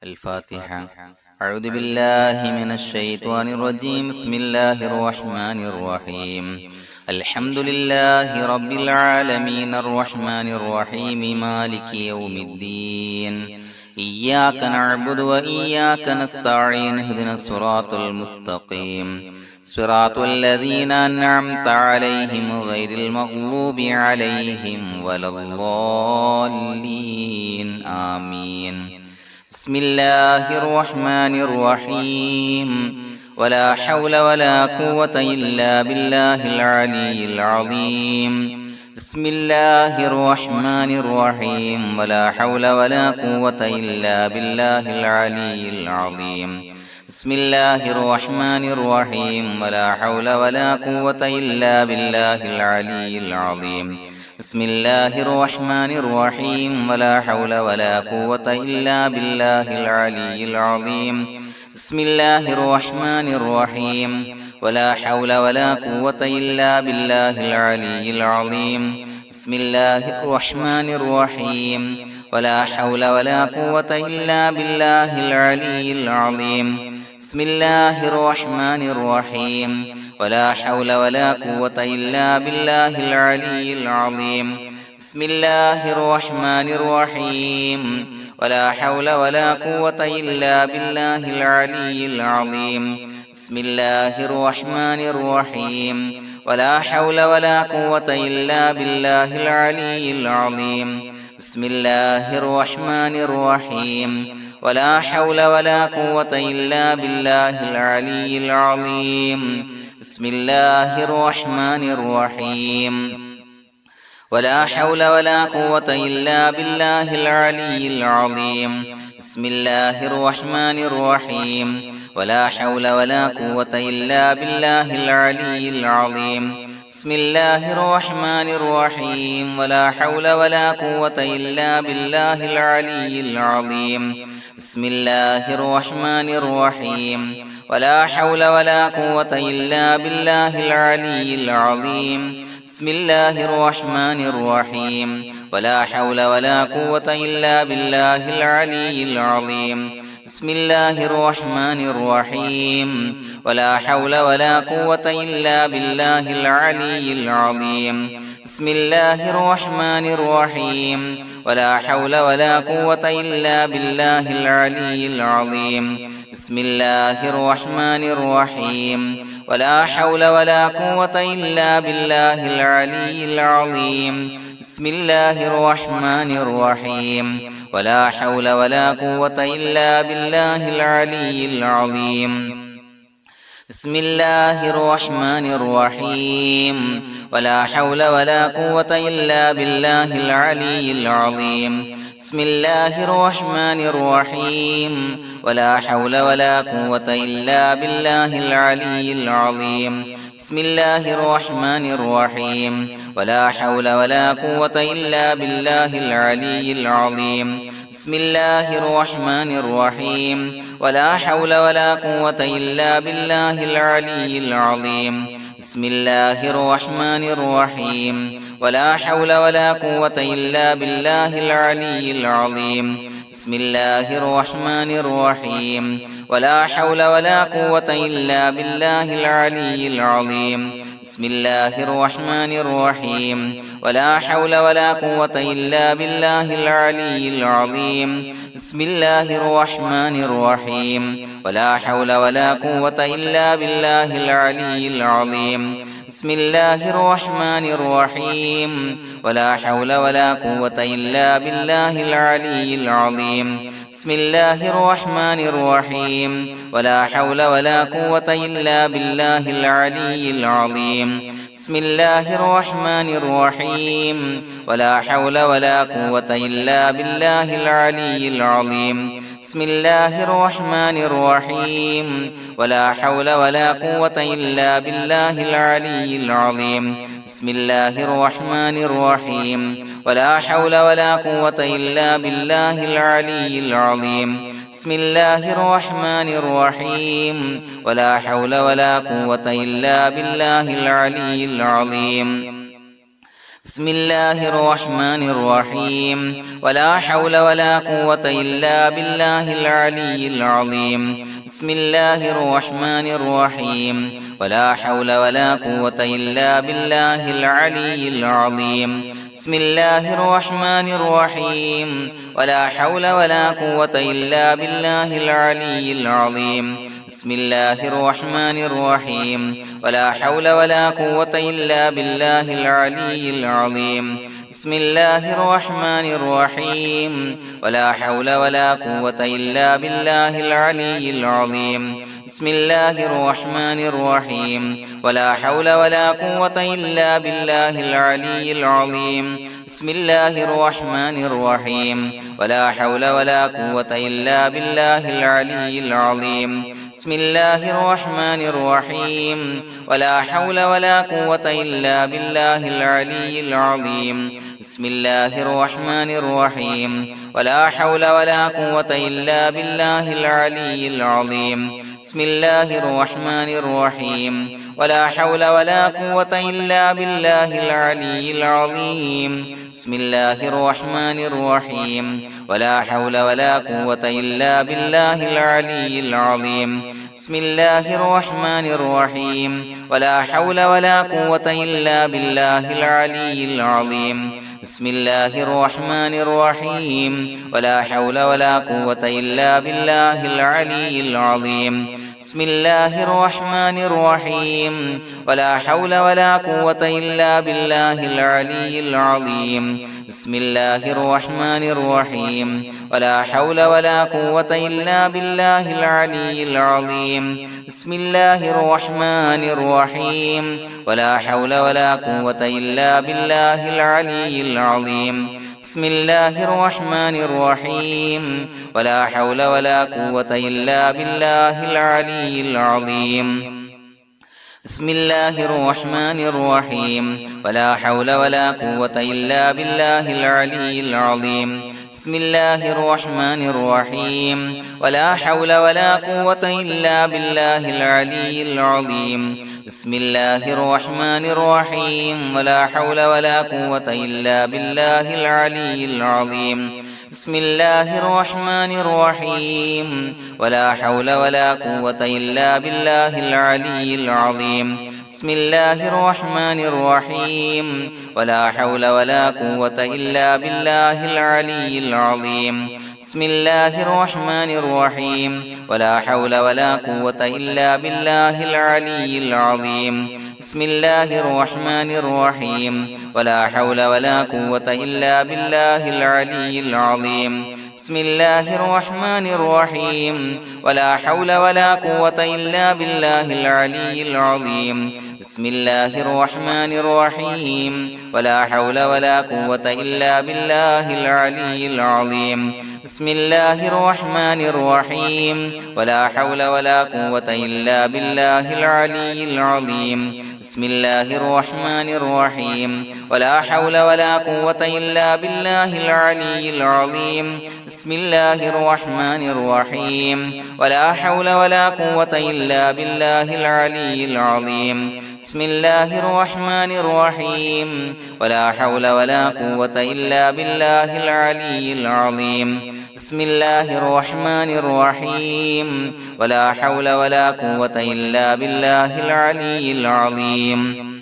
الفاتحة. أعوذ بالله من الشيطان الرجيم. بسم الله الرحمن الرحيم. الحمد لله رب العالمين الرحمن الرحيم مالك يوم الدين. إياك نعبد وإياك نستعين. اهدنا الصراط المستقيم صراط الذين أنعمت عليهم غير المغضوب عليهم ولا الضالين. آمين. بسم الله الرحمن الرحيم. ولا حول ولا قوة إلا بالله العلي العظيم. بسم الله الرحمن الرحيم. ولا حول ولا قوة إلا بالله العلي العظيم. بسم الله الرحمن الرحيم. ولا حول ولا قوة إلا بالله العلي العظيم. بسم الله الرحمن الرحيم. ولا حول ولا قوة إلا بالله العلي العظيم. بسم الله الرحمن الرحيم. ولا حول ولا قوة إلا بالله العلي العظيم. بسم الله الرحمن الرحيم. ولا حول ولا قوة إلا بالله العلي العظيم. بسم الله الرحمن الرحيم. ولا حول ولا قوة إلا بالله العلي العظيم. بسم الله الرحمن الرحيم. ولا حول ولا قوة إلا بالله العلي العظيم. بسم الله الرحمن الرحيم. ولا حول ولا قوة إلا بالله العلي العظيم. بسم الله الرحمن الرحيم. ولا حول ولا قوة إلا بالله العلي العظيم. بسم الله الرحمن الرحيم. ولا حول ولا قوة إلا بالله العلي العظيم. بسم الله الرحمن الرحيم. ولا حول ولا قوة إلا بالله العلي العظيم. بسم الله الرحمن الرحيم. ولا حول ولا قوة إلا بالله العلي العظيم. بسم الله الرحمن الرحيم. ولا حول ولا قوة إلا بالله العلي العظيم. بسم الله الرحمن الرحيم. ولا حول ولا قوة إلا بالله العلي العظيم. بسم الله الرحمن الرحيم. ولا حول ولا قوة إلا بالله العلي العظيم. بسم الله الرحمن الرحيم. ولا حول ولا قوة إلا بالله العلي العظيم. بسم الله الرحمن الرحيم. ولا حول ولا قوة إلا بالله العلي العظيم. بسم الله الرحمن الرحيم. ولا حول ولا قوة إلا بالله العلي العظيم. بسم الله الرحمن الرحيم. ولا حول ولا قوة إلا بالله العلي العظيم. بسم الله الرحمن الرحيم. ولا حول ولا قوة إلا بالله العلي العظيم. بسم الله الرحمن الرحيم. ولا حول ولا قوة إلا بالله العلي العظيم. بسم الله الرحمن الرحيم. ولا حول ولا قوة إلا بالله العلي العظيم. بسم الله الرحمن الرحيم. ولا حول ولا قوة إلا بالله العلي العظيم. بسم الله الرحمن الرحيم. ولا حول ولا قوة إلا بالله العلي العظيم. بسم الله الرحمن الرحيم. ولا حول ولا قوة إلا بالله العلي العظيم. بسم الله الرحمن الرحيم. ولا حول ولا قوة إلا بالله العلي العظيم. بسم الله الرحمن الرحيم. ولا حول ولا قوة إلا بالله العلي العظيم. بسم الله الرحمن الرحيم. ولا حول ولا قوة إلا بالله العلي العظيم. بسم الله الرحمن الرحيم. ولا حول ولا قوة إلا بالله العلي العظيم. بسم الله الرحمن الرحيم. ولا حول ولا قوة إلا بالله العلي العظيم. بسم الله الرحمن الرحيم. ولا حول ولا قوة إلا بالله العلي العظيم. بسم الله الرحمن الرحيم. ولا حول ولا قوة إلا بالله العلي العظيم. بسم الله الرحمن الرحيم ولا حول ولا قوة إلا بالله العلي العظيم بسم الله الرحمن الرحيم ولا حول ولا قوة إلا بالله العلي العظيم بسم الله الرحمن الرحيم ولا حول ولا قوة إلا بالله العلي العظيم بسم الله الرحمن الرحيم ولا حول ولا قوة إلا بالله العلي العظيم بسم الله الرحمن الرحيم ولا حول ولا قوة إلا بالله العلي العظيم بسم الله الرحمن الرحيم ولا حول ولا قوة إلا بالله العلي العظيم بسم الله الرحمن الرحيم ولا حول ولا قوة إلا بالله العلي العظيم بسم الله الرحمن الرحيم ولا حول ولا قوة إلا بالله العلي العظيم بسم الله الرحمن الرحيم ولا حول ولا قوة إلا بالله العلي العظيم بسم الله الرحمن الرحيم ولا حول ولا قوة إلا بالله العلي العظيم بسم الله الرحمن الرحيم ولا حول ولا قوة إلا بالله العلي العظيم بسم الله الرحمن الرحيم ولا حول ولا قوة إلا بالله العلي العظيم بسم الله الرحمن الرحيم ولا حول ولا قوة إلا بالله العلي العظيم بسم الله الرحمن الرحيم ولا حول ولا قوة إلا بالله العلي العظيم بسم الله الرحمن الرحيم ولا حول ولا قوة إلا بالله العلي العظيم بسم الله الرحمن الرحيم ولا حول ولا قوة إلا بالله العلي العظيم بسم الله الرحمن الرحيم ولا حول ولا قوة إلا بالله العلي العظيم بسم الله الرحمن الرحيم ولا حول ولا قوة إلا بالله العلي العظيم بسم الله الرحمن الرحيم ولا حول ولا قوة إلا بالله العلي العظيم بسم الله الرحمن الرحيم ولا حول ولا قوة إلا بالله العلي العظيم بسم الله الرحمن الرحيم ولا حول ولا قوة إلا بالله العلي العظيم بسم الله الرحمن الرحيم ولا حول ولا قوة إلا بالله العلي العظيم بسم الله الرحمن الرحيم ولا حول ولا قوة إلا بالله العلي العظيم بسم الله الرحمن الرحيم ولا حول ولا قوة إلا بالله العلي العظيم بسم الله الرحمن الرحيم ولا حول ولا قوة إلا بالله العلي العظيم بسم الله الرحمن الرحيم ولا حول ولا قوة إلا بالله العلي العظيم بسم الله الرحمن الرحيم ولا حول ولا قوة إلا بالله العلي العظيم بسم الله الرحمن الرحيم ولا حول ولا قوة إلا بالله العلي العظيم بسم الله الرحمن الرحيم ولا حول ولا قوة إلا بالله العلي العظيم بسم الله الرحمن الرحيم ولا حول ولا قوة إلا بالله العلي العظيم بسم الله الرحمن الرحيم ولا حول ولا قوة إلا بالله العلي العظيم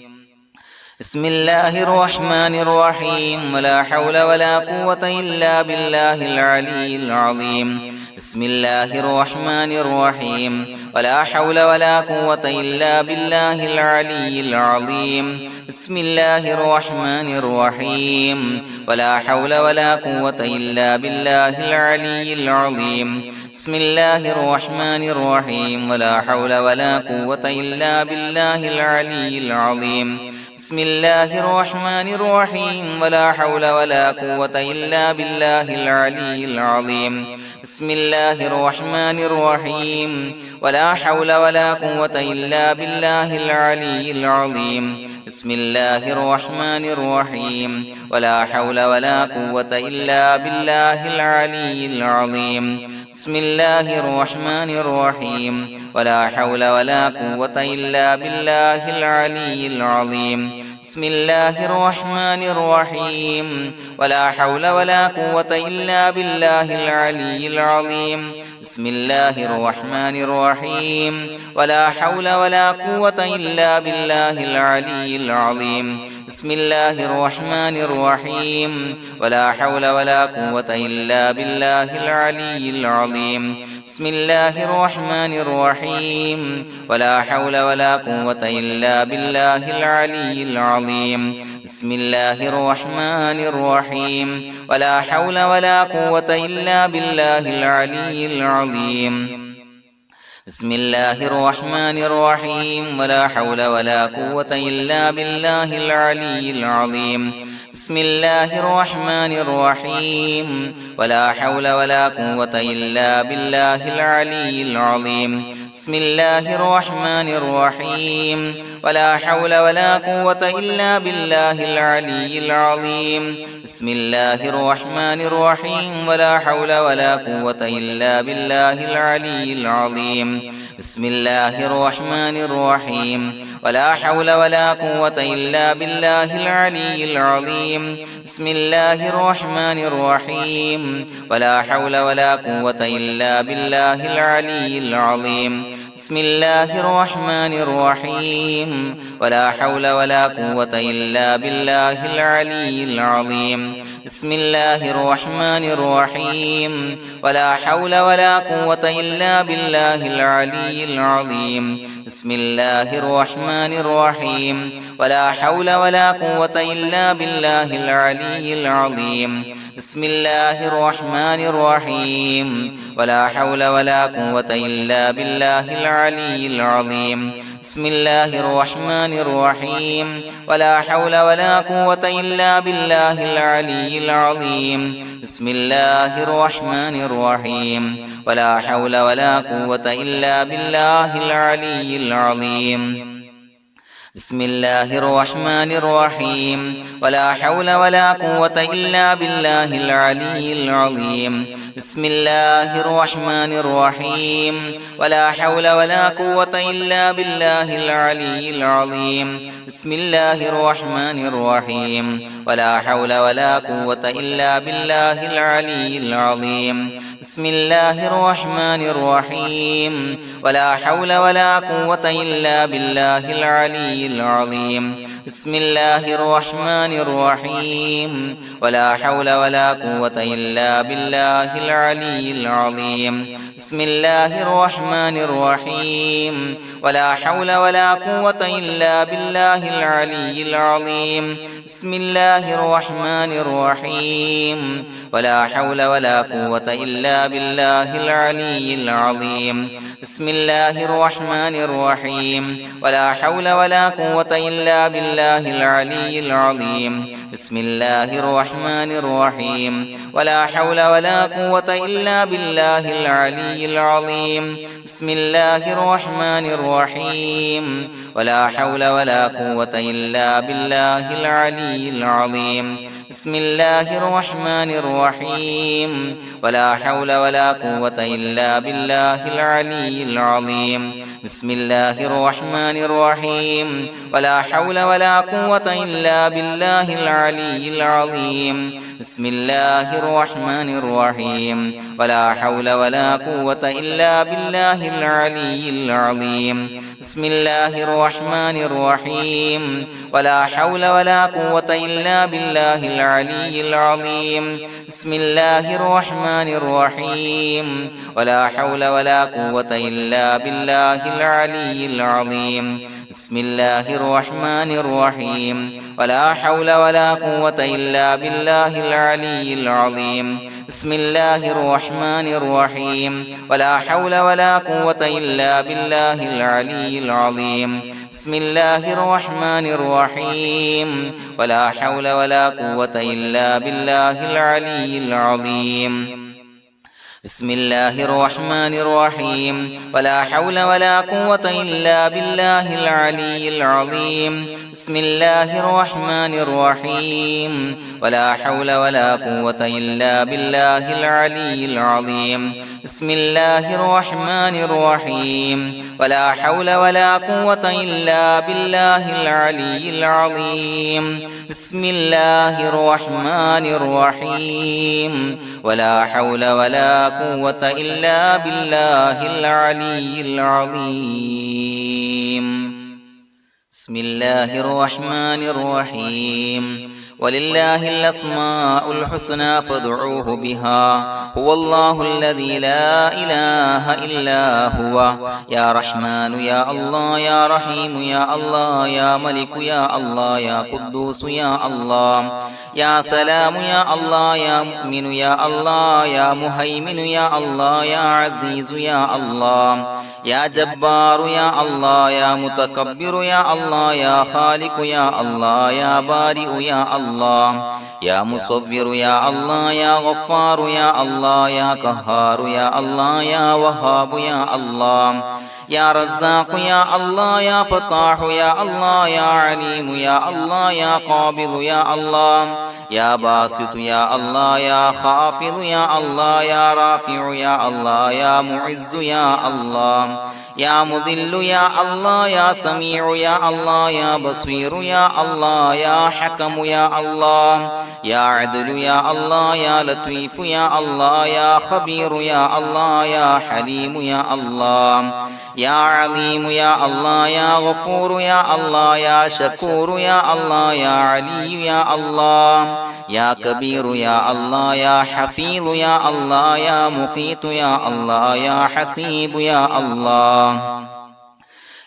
بسم الله الرحمن الرحيم ولا حول ولا قوة إلا بالله العلي العظيم بسم الله الرحمن الرحيم ولا حول ولا قوة إلا بالله العلي العظيم بسم الله الرحمن الرحيم ولا حول ولا قوة إلا بالله العلي العظيم بسم الله الرحمن الرحيم ولا حول ولا قوة إلا بالله العلي العظيم بسم الله الرحمن الرحيم ولا حول ولا قوة إلا بالله العلي العظيم بسم الله الرحمن الرحيم ولا حول ولا قوة إلا بالله العلي العظيم بسم الله الرحمن الرحيم ولا حول ولا قوة إلا بالله العلي العظيم بسم الله الرحمن الرحيم ولا حول ولا قوة إلا بالله العلي العظيم بسم الله الرحمن الرحيم ولا حول ولا قوة إلا بالله العلي العظيم بسم الله الرحمن الرحيم ولا حول ولا قوة إلا بالله العلي العظيم بسم الله الرحمن الرحيم ولا حول ولا قوة إلا بالله العلي العظيم بسم الله الرحمن الرحيم ولا حول ولا قوة إلا بالله العلي العظيم بسم الله الرحمن الرحيم ولا حول ولا قوة إلا بالله العلي العظيم بسم الله الرحمن الرحيم ولا حول ولا قوة إلا بالله العلي العظيم بسم الله الرحمن الرحيم ولا حول ولا قوة إلا بالله العلي العظيم بسم الله الرحمن الرحيم ولا حول ولا قوة إلا بالله العلي العظيم بسم الله الرحمن الرحيم ولا حول ولا قوة إلا بالله العلي العظيم بسم الله الرحمن الرحيم ولا حول ولا قوة إلا بالله العلي العظيم بسم الله الرحمن الرحيم ولا حول ولا قوة إلا بالله العلي العظيم بسم الله الرحمن الرحيم ولا حول ولا قوة إلا بالله العلي العظيم بسم الله الرحمن الرحيم ولا حول ولا قوة إلا بالله العلي العظيم بسم الله الرحمن الرحيم ولا حول ولا قوة إلا بالله العلي العظيم بسم الله الرحمن الرحيم ولا حول ولا قوة إلا بالله العلي العظيم بسم الله الرحمن الرحيم ولا حول ولا قوة إلا بالله العلي العظيم بسم الله الرحمن الرحيم ولا حول ولا قوة إلا بالله العلي العظيم بسم الله الرحمن الرحيم ولا حول ولا قوة إلا بالله العلي العظيم بسم الله الرحمن الرحيم ولا حول ولا قوة إلا بالله العلي العظيم بسم الله الرحمن الرحيم ولا حول ولا قوة إلا بالله العلي العظيم بسم الله الرحمن الرحيم ولا حول ولا قوة إلا بالله العلي العظيم بسم الله الرحمن الرحيم ولا حول ولا قوة إلا بالله العلي العظيم بسم الله الرحمن الرحيم ولا حول ولا قوة إلا بالله العلي العظيم بسم الله الرحمن الرحيم ولا حول ولا قوة إلا بالله العلي العظيم بسم الله الرحمن الرحيم ولا حول ولا قوة إلا بالله العلي العظيم بسم الله الرحمن الرحيم ولا حول ولا قوة إلا بالله العلي العظيم بسم الله الرحمن الرحيم ولا حول ولا قوة إلا بالله العلي العظيم بسم الله الرحمن الرحيم ولا حول ولا قوة إلا بالله العلي العظيم بسم الله الرحمن الرحيم ولا حول ولا قوة إلا بالله العلي العظيم بسم الله الرحمن الرحيم ولا حول ولا قوة إلا بالله العلي العظيم بسم الله الرحمن الرحيم ولا حول ولا قوة إلا بالله العلي العظيم بسم الله الرحمن الرحيم ولا حول ولا قوة إلا بالله العلي العظيم بسم الله الرحمن الرحيم ولا حول ولا قوة إلا بالله العلي العظيم بسم الله الرحمن الرحيم ولا حول ولا قوة إلا بالله العلي العظيم بسم الله الرحمن الرحيم ولا حول ولا قوة إلا بالله العلي العظيم بسم الله الرحمن الرحيم ولا حول ولا قوة إلا بالله العلي العظيم بسم الله الرحمن الرحيم ولا حول ولا قوة إلا بالله العلي العظيم بسم الله الرحمن الرحيم ولا حول ولا قوة إلا بالله العلي العظيم بسم الله الرحمن الرحيم ولا حول ولا قوة إلا بالله العلي العظيم بسم الله الرحمن الرحيم ولله الأسماء الحسنى فادعوه بها هو الله الذي لا إله إلا هو يا رحمن يا الله يا رحيم يا الله يا ملك يا الله يا قدوس يا الله يا سلام يا الله يا مؤمن يا الله يا مهيمن يا الله يا عزيز يا الله يا جبار يا الله يا متكبر يا الله يا خالق يا الله يا بارئ يا الله يا مصور يا الله يا غفار يا الله يا قهار يا الله يا وهاب يا الله يا رزاق يا الله يا فتاح يا الله يا عليم يا الله يا قابض يا الله يا باسط يا الله يا خافض يا الله يا رافع يا الله يا معز يا الله يا مذل يا الله يا سميع يا الله يا بصير يا الله يا حكم يا الله يا عدل يا الله يا لطيف يا الله يا خبير يا الله يا حليم يا الله يا عليم يا الله يا غفور يا الله يا شكور يا الله يا علي يا الله يا كبير يا الله يا حفيظ يا الله يا مقيت يا الله يا حسيب يا الله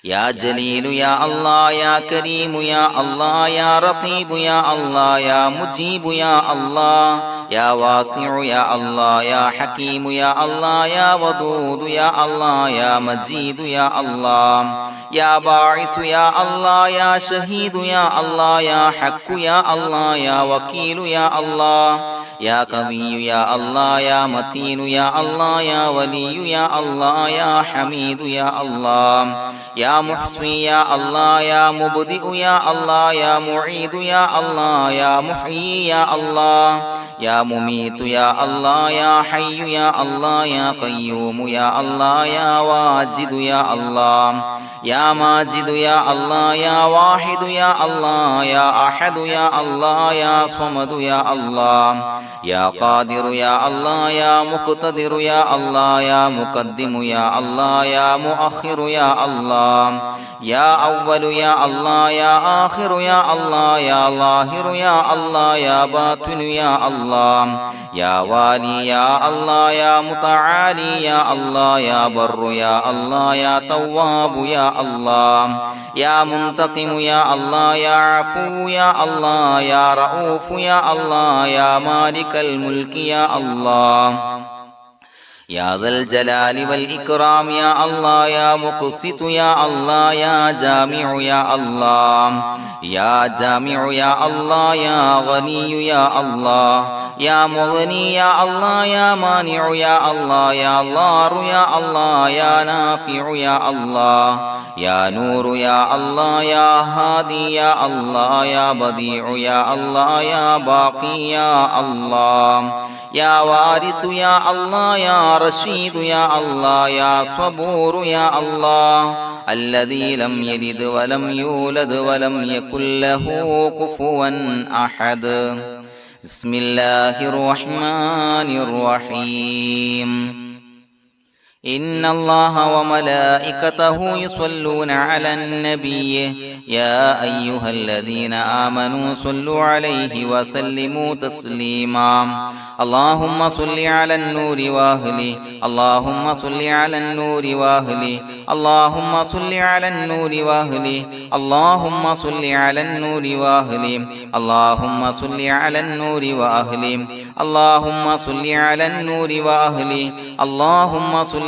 يا جليل يا الله يا كريم يا الله يا رقيب يا الله يا مجيب يا الله يا واسع يا الله يا حكيم يا الله يا ودود يا الله يا مجيد يا الله يا باعث يا الله يا شهيد يا الله يا حق يا الله يا وكيل يا الله يا قوي يا الله يا متين يا الله يا ولي يا الله يا حميد يا الله يا محصي يا الله يا مبدئ يا الله يا معيد يا الله يا محيي يا الله يا مميت يا الله يا حي يا الله يا قيوم يا الله يا واجد يا الله يا ماجد يا الله يا واحد يا الله يا أحد يا الله يا صمد يا الله يا قادر يا الله يا مقتدر يا الله يا مقدم يا الله يا مؤخر يا الله يا أول يا الله يا آخر يا الله يا ظاهر يا الله يا باطن يا الله يا والي يا الله يا متعالي يا الله يا بر يا الله يا تواب يا الله يا منتقم يا الله يا عفو يا الله يا رؤوف يا الله يا مالك الملك يا الله يا ذا الجلال والإكرام يا الله يا مقسط يا الله يا جامع يا الله يا جامع يا الله يا غني يا الله يا مغني يا الله يا مانع يا الله يا ضار يا الله يا نافع يا الله يا نور يا الله يا هادي يا الله يا بديع يا الله يا باقي يا الله يا وارث يا الله يا رشيد يا الله يا صبور يا الله الذي لم يلد ولم يولد ولم يكن له كفوا أحد بسم الله الرحمن الرحيم إن الله وملائكته يصلون على النبي يا أيها الذين آمنوا صلوا عليه وسلموا تسليما اللهم صل على النور وأهله اللهم صل على النور وأهله اللهم صل على النور وأهله اللهم صل على النور وأهله اللهم صل على النور وأهله اللهم صل على النور وأهله اللهم صل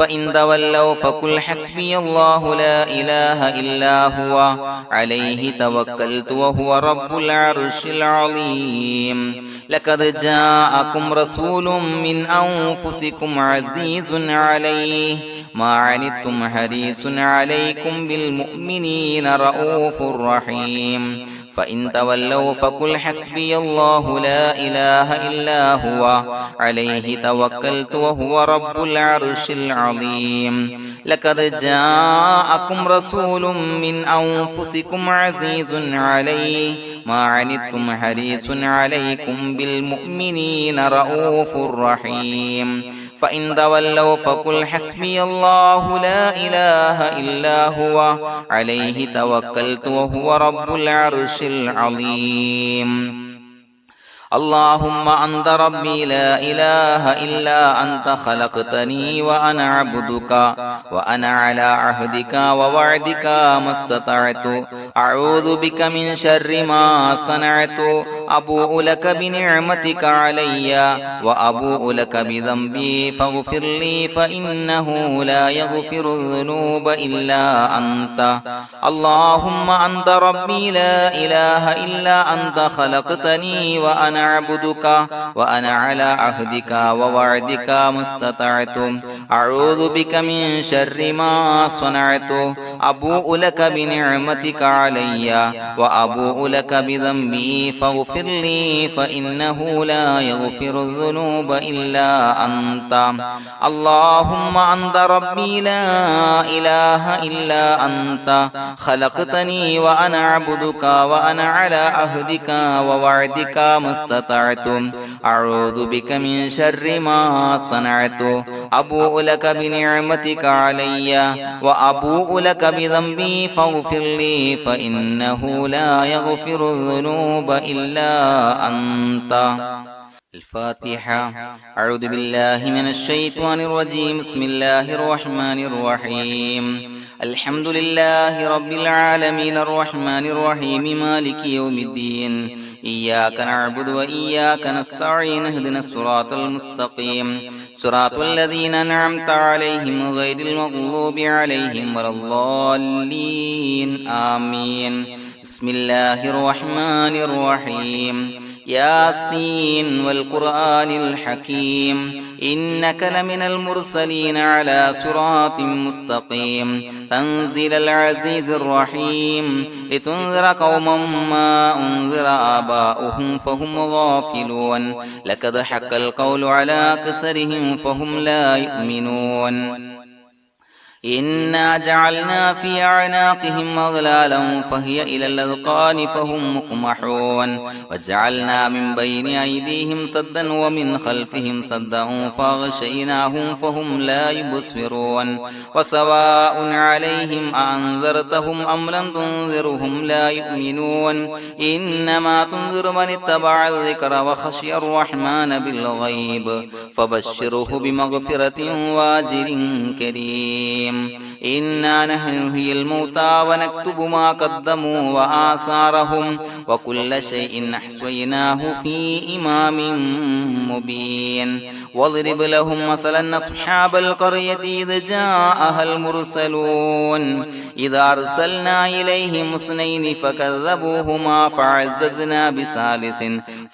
فإن تولوا فقل حسبي الله لا إله إلا هو عليه توكلت وهو رب العرش العظيم لقد جاءكم رسول من أنفسكم عزيز عليه ما عنتم حريص عليكم بالمؤمنين رؤوف رحيم فإن تولوا فقل حسبي الله لا إله إلا هو عليه توكلت وهو رب العرش العظيم لقد جاءكم رسول من أنفسكم عزيز عليه ما عنتم حريص عليكم بالمؤمنين رؤوف رحيم فإن تولوا فقل حسبي الله لا إله إلا هو عليه توكلت وهو رب العرش العظيم اللهم أنت ربي لا إله إلا أنت خلقتني وأنا عبدك وأنا على عهدك ووعدك ما استطعت أعوذ بك من شر ما صنعت أبوء لك بنعمتك علي وأبوء لك بذنبي فاغفر لي فإنه لا يغفر الذنوب إلا أنت اللهم أنت ربي لا إله إلا أنت خلقتني وأنا عبدك وأنا على عهدك ووعدك ما استطعت أعوذ بك من شر ما صنعت أبوء لك بنعمتك علي وأبوء لك بذنبي فاغفر لي فإنه لا يغفر الذنوب إلا أنت اللهم أنت ربي لا إله إلا أنت خلقتني وأنا عبدك وأنا على عهدك ووعدك ما استطعت أعوذ بك من شر ما صنعت أبوء لك بنعمتك علي وأبوء لك بذنبي فاغفر لي فإنه لا يغفر الذنوب إلا أنت الفاتحة أعوذ بالله من الشيطان الرجيم بسم الله الرحمن الرحيم الحمد لله رب العالمين الرحمن الرحيم مالك يوم الدين إياك نعبد وإياك نستعين اهدنا الصراط المستقيم صراط الذين أنعمت عليهم غير المغضوب عليهم ولا الضالين آمين بسم الله الرحمن الرحيم ياسين والقرآن الحكيم إنك لمن المرسلين على صراط مستقيم تنزيل العزيز الرحيم لتنذر قوما ما أنذر آباؤهم فهم غافلون لقد حق القول على أكثرهم فهم لا يؤمنون إنا جعلنا في أعناقهم أغلالا فهي إلى الأذقان فهم مقمحون وجعلنا من بين أيديهم سدا ومن خلفهم سدا فأغشيناهم فهم لا يبصرون وسواء عليهم أأنذرتهم أم لم تنذرهم لا يؤمنون إنما تنذر من اتبع الذكر وخشي الرحمن بالغيب فبشره بمغفرة وأجر كريم إنا نحن نحيي الموتى ونكتب ما قدموا وآثارهم وكل شيء أحصيناه في إمام مبين واضرب لهم مثلا أصحاب القرية إذ جاءها المرسلون إذا أرسلنا إليهم اثنين فكذبوهما فعززنا بثالث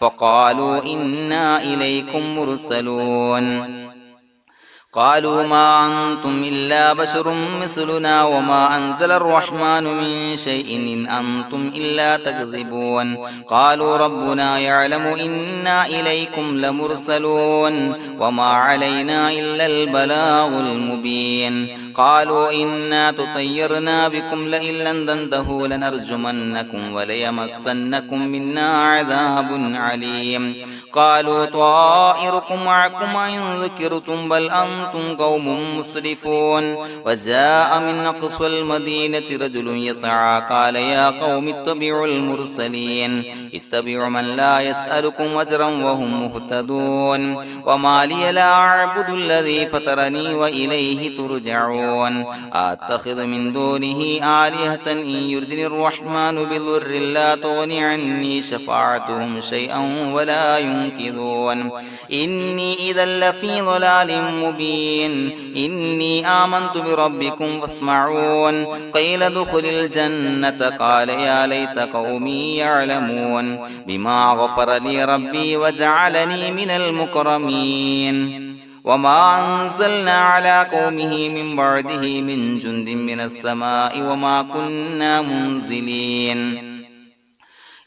فقالوا إنا إليكم مرسلون قالوا ما أنتم إلا بشر مثلنا وما أنزل الرحمن من شيء إن أنتم إلا تكذبون قالوا ربنا يعلم إنا إليكم لمرسلون وما علينا إلا البلاغ المبين قالوا إنا تطيرنا بكم لئن لم تنتهوا لنرجمنكم وليمسنكم منا عذاب عليم قالوا طائركم معكم إن ذكرتم بل أنتم قوم مسرفون وجاء من أقصى المدينة رجل يسعى قال يا قوم اتبعوا المرسلين اتبعوا من لا يسألكم أجرا وهم مهتدون وما لي لا أعبد الذي فطرني وإليه ترجعون أتخذ من دونه آلهة إن يردني الرحمن بضر لا تغني عني شفاعتهم شيئا ولا ينصرون ينكثون إني إذا لفي ضلال مبين إني آمنت بربكم فاسمعون قيل ادخل الجنة قال يا ليت قومي يعلمون بما غفر لي ربي وجعلني من المكرمين وما أنزلنا على قومه من بعده من جند من السماء وما كنا منزلين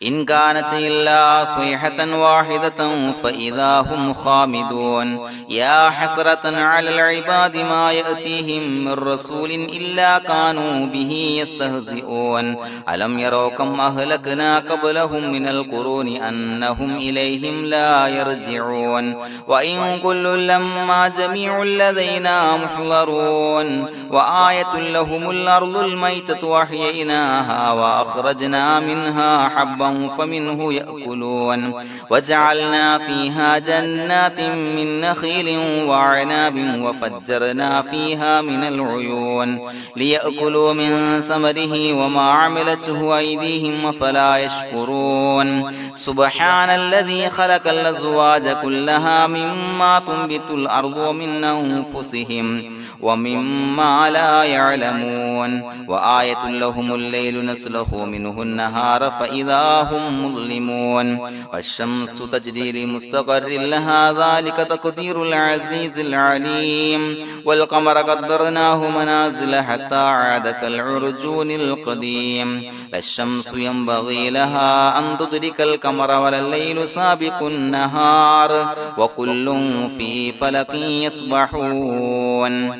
إن كانت إلا صيحة واحدة فإذا هم خامدون يا حسرة على العباد ما يأتيهم من رسول إلا كانوا به يستهزئون ألم يروا كم أهلكنا قبلهم من القرون أنهم إليهم لا يرجعون وإن كل لما جميع لدينا محضرون وآية لهم الأرض الميتة وأحييناها وأخرجنا منها حبا فمنه يأكلون وجعلنا فيها جنات من نخيل وعناب وفجرنا فيها من العيون ليأكلوا من ثمره وما عملته أيديهم فلا يشكرون سبحان الذي خلق الأزواج كلها مما تنبت الأرض ومن أنفسهم ومما لا يعلمون وآية لهم الليل نسلخ منه النهار فإذا هم مظلمون والشمس تجري لمستقر لها ذلك تقدير العزيز العليم والقمر قدرناه منازل حتى عاد كالعرجون القديم لا الشمس ينبغي لها أن تدرك القمر ولا الليل سابق النهار وكل في فلك يسبحون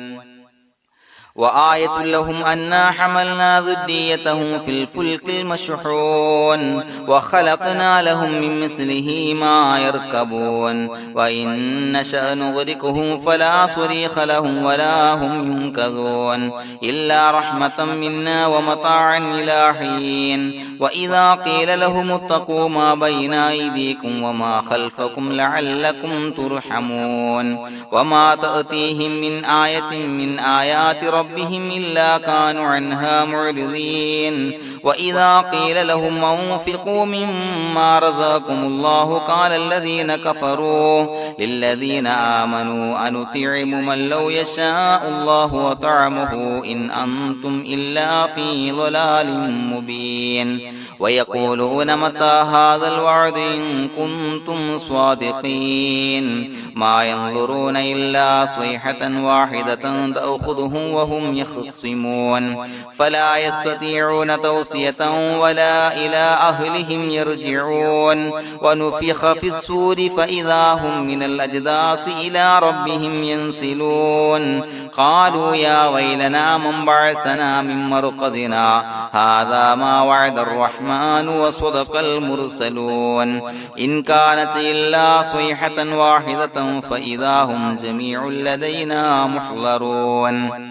وآية لهم أنا حملنا ذريتهم في الفلك المشحون وخلقنا لهم من مثله ما يركبون وإن نشأ نغرقهم فلا صريخ لهم ولا هم ينقذون إلا رحمة منا ومتاعا إلى حين وإذا قيل لهم اتقوا ما بين أيديكم وما خلفكم لعلكم ترحمون وما تأتيهم من آية من آيات ربهم إلا كانوا عنها معرضين وإذا قيل لهم انفقوا مما رزقكم الله قال الذين كفروا للذين آمنوا أنطعم من لو يشاء الله وطعمه إن أنتم إلا في ضلال مبين ويقولون متى هذا الوعد إن كنتم صادقين ما ينظرون إلا صيحة واحدة تأخذهم وهم يخصمون فلا يستطيعون توصية ولا إلى أهلهم يرجعون ونفخ في الصور فإذا هم من الأجداث إلى ربهم ينسلون قالوا يا ويلنا من بعثنا من مرقدنا هذا ما وعد الرحمن وصدق المرسلون إن كانت إلا صيحة واحدة فإذا هم جميع لدينا محضرون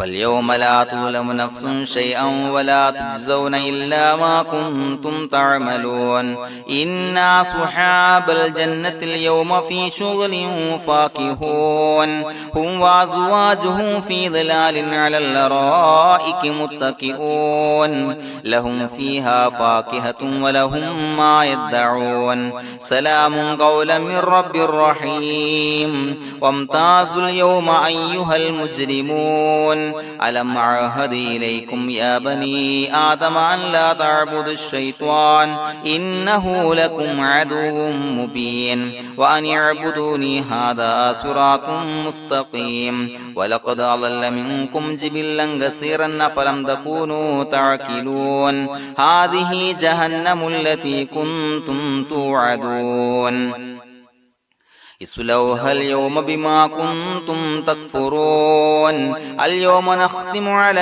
فاليوم لا تظلم نفس شيئا ولا تجزون إلا ما كنتم تعملون إنا أصحاب الجنة اليوم في شغل فاكهون هم وأزواجهم في ظلال على الأرائك متكئون لهم فيها فاكهة ولهم ما يدعون سلام قولا من رب رحيم وامتازوا اليوم أيها المجرمون ألم أعهد إليكم يا بني آدم أن لا تعبدوا الشيطان إنه لكم عدو مبين وأن اعبدوني هذا صراط مستقيم ولقد أضل منكم جبلا كثيرا فلم تكونوا تعقلون هذه جهنم التي كنتم توعدون اصلوها اليوم بما كنتم تكفرون اليوم نختم على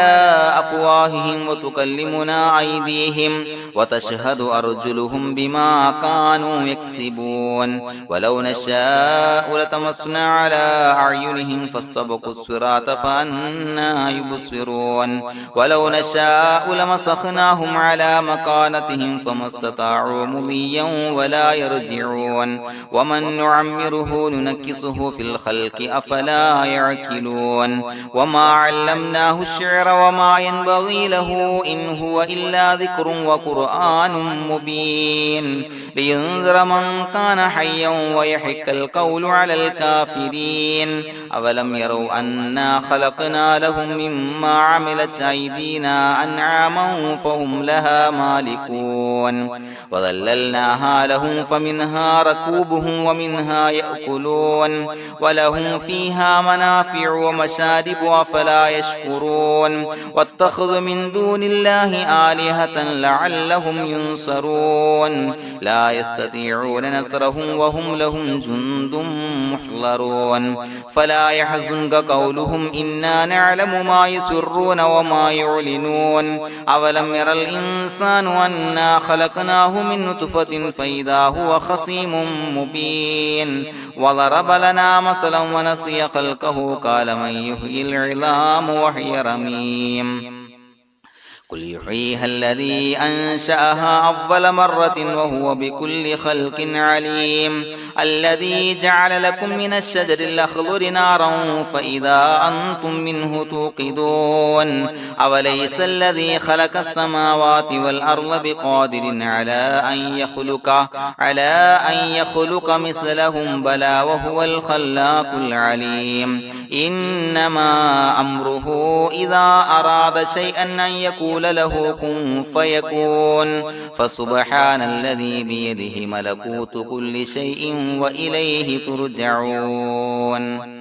أفواههم وتكلمنا أيديهم وتشهد أرجلهم بما كانوا يكسبون ولو نشاء لتمسنا على أعينهم فاستبقوا الصراط فأنى يبصرون ولو نشاء لمسخناهم على مكانتهم فما استطاعوا مضيا ولا يرجعون ومن نعمره نعمره ننكسه في الخلق أفلا يعقلون وما علمناه الشعر وما ينبغي له إن هو إلا ذكر وقرآن مبين لينذر من كان حيا ويحق القول على الكافرين أولم يروا أنا خلقنا لهم مما عملت أيدينا أنعاما فهم لها مالكون وظللناها لهم فمنها ركوبهم ومنها يأكلون ولهم فيها منافع ومشارب أفلا يشكرون واتخذوا من دون الله آلهة لعلهم ينصرون لا يستطيعون نصرهم وهم لهم جند محضرون فلا يحزنك قولهم إنا نعلم ما يسرون وما يعلنون أولم ير الإنسان أنا خلقناه من نطفة فإذا هو خصيم مبين وضرب لنا مثلا ونسي خلقه قال من يحيي العظام وهي رميم قل يحييها الذي أنشأها أول مرة وهو بكل خلق عليم الذي جعل لكم من الشجر الأخضر نارا فإذا أنتم منه توقدون أوليس الذي خلق السماوات والأرض بقادر على أن يخلق مثلهم بلى وهو الخلاق العليم إنما أمره إذا أراد شيئا أن يقول له كن فيكون فسبحان الذي بيده ملكوت كل شيء وإليه ترجعون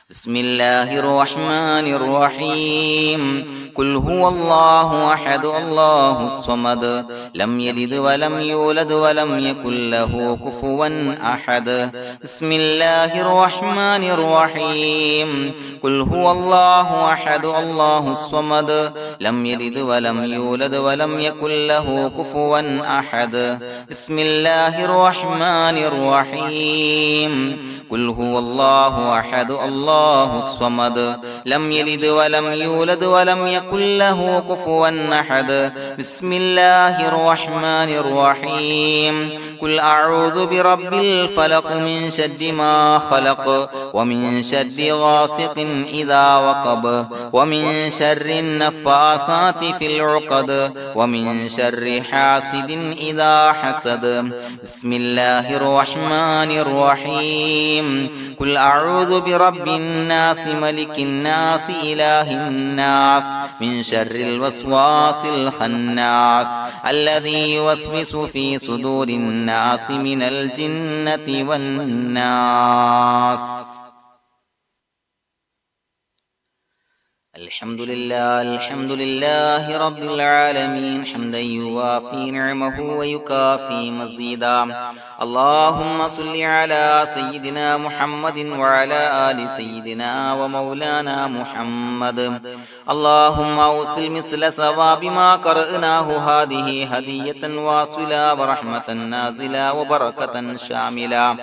بسم الله الرحمن الرحيم قل هو الله أحد الله الصمد لم يلد ولم يولد ولم يكن له كفوا أحد بسم الله الرحمن الرحيم قل هو الله أحد الله الصمد لم يلد ولم يولد ولم يكن له كفوا أحد بسم الله الرحمن الرحيم قل هو الله أحد الله الصمد لم يلد ولم يولد ولم يكن له كفوا أحد بسم الله الرحمن الرحيم قل أعوذ برب الفلق من شر ما خلق ومن شر غاسق إذا وقب ومن شر النفاثات في العقد ومن شر حاسد إذا حسد بسم الله الرحمن الرحيم قل أعوذ برب الناس ملك الناس إله الناس من شر الوسواس الخناس الذي يوسوس في صدور الناس من الجنة والناس الحمد لله رب العالمين حمدا يوافي نعمه ويكافي مزيدا اللهم صل على سيدنا محمد وعلى آل سيدنا ومولانا محمد اللهم أوصل مثل ثواب ما قرأناه هذه هدية واصلة ورحمة نازلة وبركة شاملة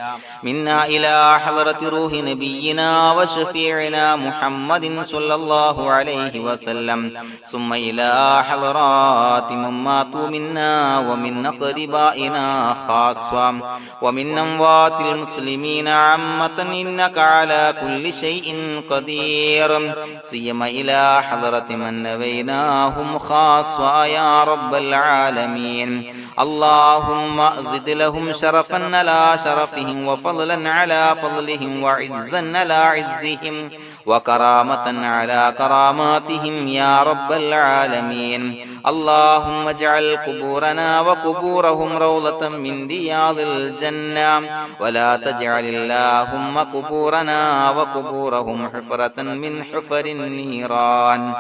منا إلى حضرة روح نبينا وشفيعنا محمد صلى الله عليه وسلم ثم إلى حضرات من ماتوا منا ومن أقربائنا خاصة ومن أموات المسلمين عامة إنك على كل شيء قدير سيما إلى حضرة من نبيناهم خاصة يا رب العالمين اللهم زد لهم شرفا على شرفهم وفضلا على فضلهم وعزا على عزهم وكرامة على كراماتهم يا رب العالمين اللهم اجعل قبورنا وقبورهم روضة من رياض الجنة ولا تجعل اللهم قبورنا وقبورهم حفرة من حفر النيران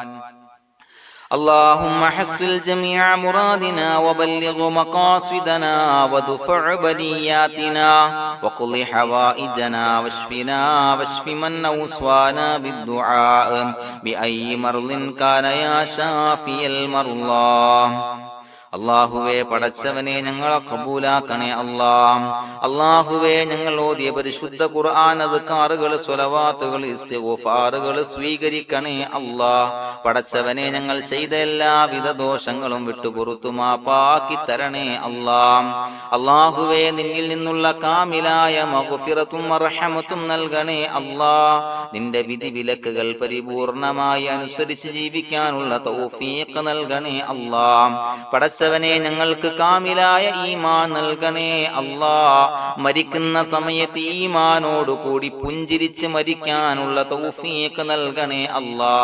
اللهم حصل جميع مرادنا وبلغ مقاصدنا ودفع بلياتنا وقض حوائجنا واشفنا واشف من أوصانا بالدعاء بأي مرض كان يا شافي المرضى അല്ലാഹുവേ പടച്ചവനെ ഞങ്ങളെ ഖബൂലാക്കണേ അല്ലാ. അല്ലാഹുവേ ഞങ്ങൾ ഓതിയ പരിശുദ്ധ ഖുർആൻ അദ്കാറുകൾ സ്വലവാത്തുകൾ ഇസ്തിഗ്ഫാറുകൾ സ്വീകരിക്കണേ അല്ലാ. പടച്ചവനെ ഞങ്ങൾ ചെയ്ത എല്ലാവിധ ദോഷങ്ങളും വിട്ടുപുറത്തു മാപ്പാക്കി തരണേ അല്ലാ. അല്ലാഹുവേ നിന്നിൽ നിന്നുള്ള കാമിലായ മഗ്ഫിറത്തും റഹ്മത്തും നൽകണേ അല്ലാ. നിന്റെ വിധി വിലക്കുകൾ പരിപൂർണമായി അനുസരിച്ച് ജീവിക്കാനുള്ള തൗഫീഖ് നൽകണേ അല്ലാ. പടച്ചവനെ ഞങ്ങൾക്ക് കാമിലായ ഈമാൻ നൽകണേ അല്ലാ. മരിക്കുന്ന സമയത്ത് ഈമാനോട് കൂടി പുഞ്ചിരിച്ച് മരിക്കാനുള്ള തൗഫീഖ് നൽകണേ അല്ലാ.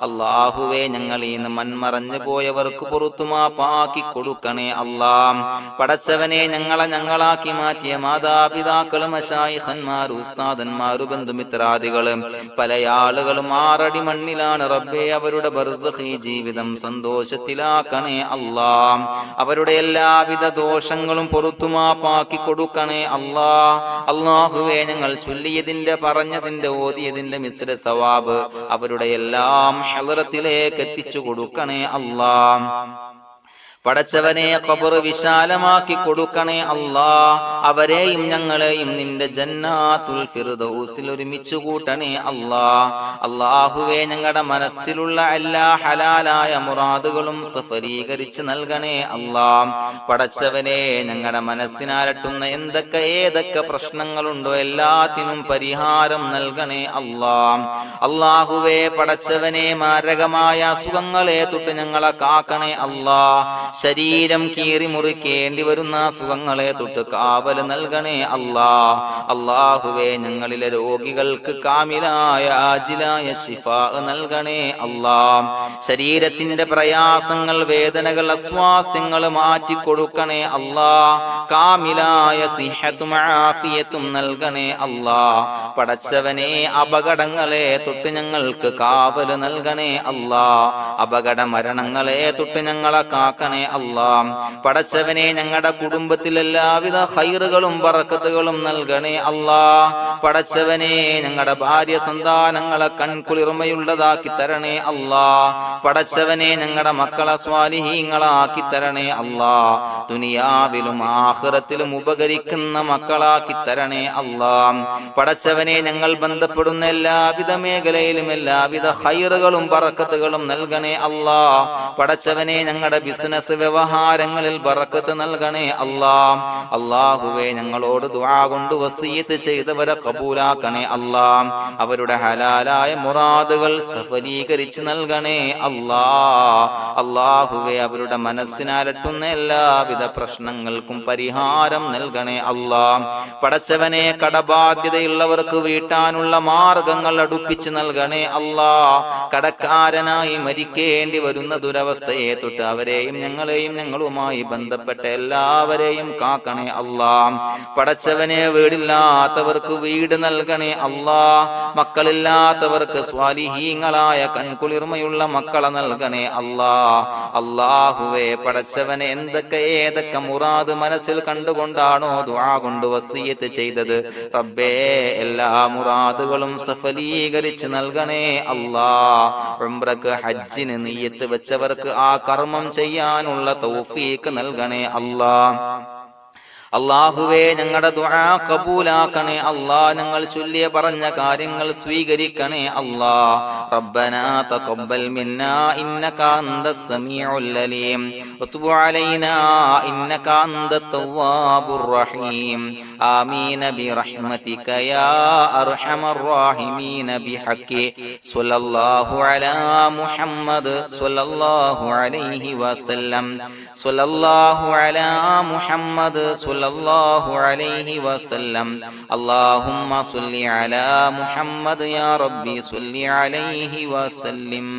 അല്ലാഹുവേ ഞങ്ങളിൽ നിന്ന് മൺമറഞ്ഞു പോയവർക്ക് പുറത്തു മാപ്പാക്കി കൊടുക്കണേ അല്ലാ. പടച്ചവനെ ഞങ്ങളാക്കി മാറ്റിയ മാതാപിതാക്കളും മശായിഖന്മാരും ഉസ്താദന്മാരും ബന്ധുമിത്രാദികളും പല ആളുകളും 6 അടി മണ്ണിലാണ് റബ്ബേ. അവരുടെ ബർസഖി ജീവിതം സന്തോഷത്തിലാക്കണേ അല്ലാ. അവരുടെ എല്ലാവിധ ദോഷങ്ങളും പുറത്തു മാപ്പാക്കി കൊടുക്കണേ അല്ലാ. അല്ലാഹുവേ ഞങ്ങൾ ചൊല്ലിയതിന്റെ പറഞ്ഞതിന്റെ ഓതിയതിന്റെ മിശ്ര സവാബ് അവരുടെ എല്ലാം ഹളറത്തിലേക്ക് എത്തിച്ചു കൊടുക്കണേ അല്ലാ. പടച്ചവനെ ഖബർ വിശാലമാക്കി കൊടുക്കണേ അല്ലാ. അവരെയും ഞങ്ങളെയും നിന്റെ ജന്നാത്തുൽ ഫിർദൗസിൽ ഒരുമിച്ച് കൂട്ടണേ അല്ലാ. അല്ലാഹുവേ ഞങ്ങളുടെ മനസ്സിലുള്ള എല്ലാ ഹലാലായ മുറാദുകളും സഫലീകരിച്ച് നൽകണേ അല്ലാ. പടച്ചവനെ ഞങ്ങളുടെ മനസ്സിനാലട്ടുന്ന ഏതൊക്കെ പ്രശ്നങ്ങളുണ്ടോ എല്ലാത്തിനും പരിഹാരം നൽകണേ അല്ലാ. അല്ലാഹുവേ പടച്ചവനെ മാരകമായ അസുഖങ്ങളെ തൊട്ട് ഞങ്ങളെ കാക്കണേ അല്ലാ. ശരീരം കീറി മുറിക്കേണ്ടി വരുന്ന അസുഖങ്ങളെ തൊട്ട് കാവൽ നൽകണേ അല്ലാ. അല്ലാഹുവേ ഞങ്ങളിലെ രോഗികൾക്ക് കാമിലായ ആജിലായ ശിഫാ നൽകണേ അല്ലാ. ശരീരത്തിന്റെ പ്രയാസങ്ങൾ വേദനകൾ അസ്വാസ്ഥ്യങ്ങൾ മാറ്റിക്കൊടുക്കണേ അല്ലാ. കാമിലായ സിഹത്തും ആഫിയത്തും നൽകണേ അല്ലാ. പടച്ചവനെ അപകടങ്ങളെ തൊട്ട് ഞങ്ങൾക്ക് കാവൽ നൽകണേ അല്ലാ. അപകട മരണങ്ങളെ തൊട്ട് ഞങ്ങളെ കാക്കണേ അല്ലാ. പടച്ചവനെ ഞങ്ങളുടെ കുടുംബത്തിൽ എല്ലാവിധ ഖൈറുകളും ബറക്കത്തുകളും നൽകണേ അല്ലാ. പടച്ചവനെ ഞങ്ങളുടെ ഭാര്യ സന്താനങ്ങളെ കൺകുളിർമയുള്ളതാക്കി തരണേ അല്ലാ. പടച്ചവനെ ഞങ്ങളുടെ മക്കളെ സ്വാലിഹീങ്ങളാക്കി തരണേ അല്ലാ. ദുനിയാവിലും ആഖിറത്തിലും ഉപകരിക്കുന്ന മക്കളാക്കി തരണേ അല്ലാ. പടച്ചവനെ ഞങ്ങൾ ബന്ധപ്പെടുന്ന എല്ലാവിധ മേഖലയിലും എല്ലാവിധ ഖൈറുകളും ബറക്കത്തുകളും നൽകണേ അല്ലാ. പടച്ചവനെ ഞങ്ങളുടെ ബിസിനസ് വ്യവഹാരങ്ങളിൽ ബറക്കത്ത് നൽകണേ അല്ലാ. അല്ലാഹുവേ ഞങ്ങളോട് ദുആ കൊണ്ട് വസിയത്ത് ചെയ്തവരെ കബൂലാക്കണേ അല്ലാ. അവരുടെ ഹലാലായ മുറാദുകൾ സഫലീകരിച്ച് നൽകണേ അല്ലാ. അല്ലാഹുവേ അവരുടെ മനസ്സിനാലട്ടുന്ന എല്ലാവിധ പ്രശ്നങ്ങൾക്കും പരിഹാരം നൽകണേ അല്ലാ. പടച്ചവനെ കടബാധ്യതയുള്ളവർക്ക് വീട്ടാനുള്ള മാർഗങ്ങൾ അടുപ്പിച്ച് നൽകണേ അല്ലാ. കടക്കാരനായി മരിക്കേണ്ടി വരുന്ന ദുരവസ്ഥയെ തൊട്ട് അവരെയും ഞങ്ങളെയും ഞങ്ങളുമായി ബന്ധപ്പെട്ട എല്ലാവരെയും കാക്കണേ അല്ലാ. പടച്ചവനെ വീടില്ലാത്തവർക്ക് വീട് നൽകണേ അല്ലാ. മക്കളില്ലാത്തവർക്ക് സ്വാലിഹീങ്ങളായ കൺകുളിർമയുള്ള മക്കളെ നൽകണേ അല്ലാ. അല്ലാഹുവേ പടച്ചവനെ ഏതൊക്കെ മുറാദ് മനസ്സിൽ കണ്ടുകൊണ്ടാണോ ദുആ കൊണ്ട് വസിയത്ത് ചെയ്തത് റബ്ബേ എല്ലാ മുറാദുകളും സഫലീകരിച്ച് നൽകണേ അല്ലാ. ഉംറക്ക് ഹജ്ജിന് നിയ്യത്ത് വെച്ചവർക്ക് ആ കർമ്മം ചെയ്യാനുള്ള തൗഫീഖ് നൽകണേ അല്ലാ. അല്ലാഹുവേ ഞങ്ങളുടെ ദുആ ഖബൂലാക്കണേ അല്ലാ. ഞങ്ങൾ ചൊല്ലിയ പറഞ്ഞ കാര്യങ്ങൾ സ്വീകരിക്കണേ അല്ലാ. റബ്ബനാ തഖബ്ബൽ മിന്നാ ഇന്നക അന്തസ് സമീഉൽ അലീം വതുബ് അലൈനാ ഇന്നക അന്തത് തവ്വാബുർ റഹീം. ആമീൻ ബിറഹ്മതിക യാ അർഹമർ റഹീമീൻ ബിഹഖി സ്വല്ലല്ലാഹു അലാ മുഹമ്മദ് സ്വല്ലല്ലാഹു അലൈഹി വസല്ലം. സ്വല്ലല്ലാഹു അലാ മുഹമ്മദ് സ്വല്ലല്ലാഹു അലൈഹി വസല്ലം. അല്ലാഹുമ്മ സ്വല്ലി അലാ മുഹമ്മദ് യാ റബ്ബി സ്വല്ലി അലൈഹി വസല്ലം.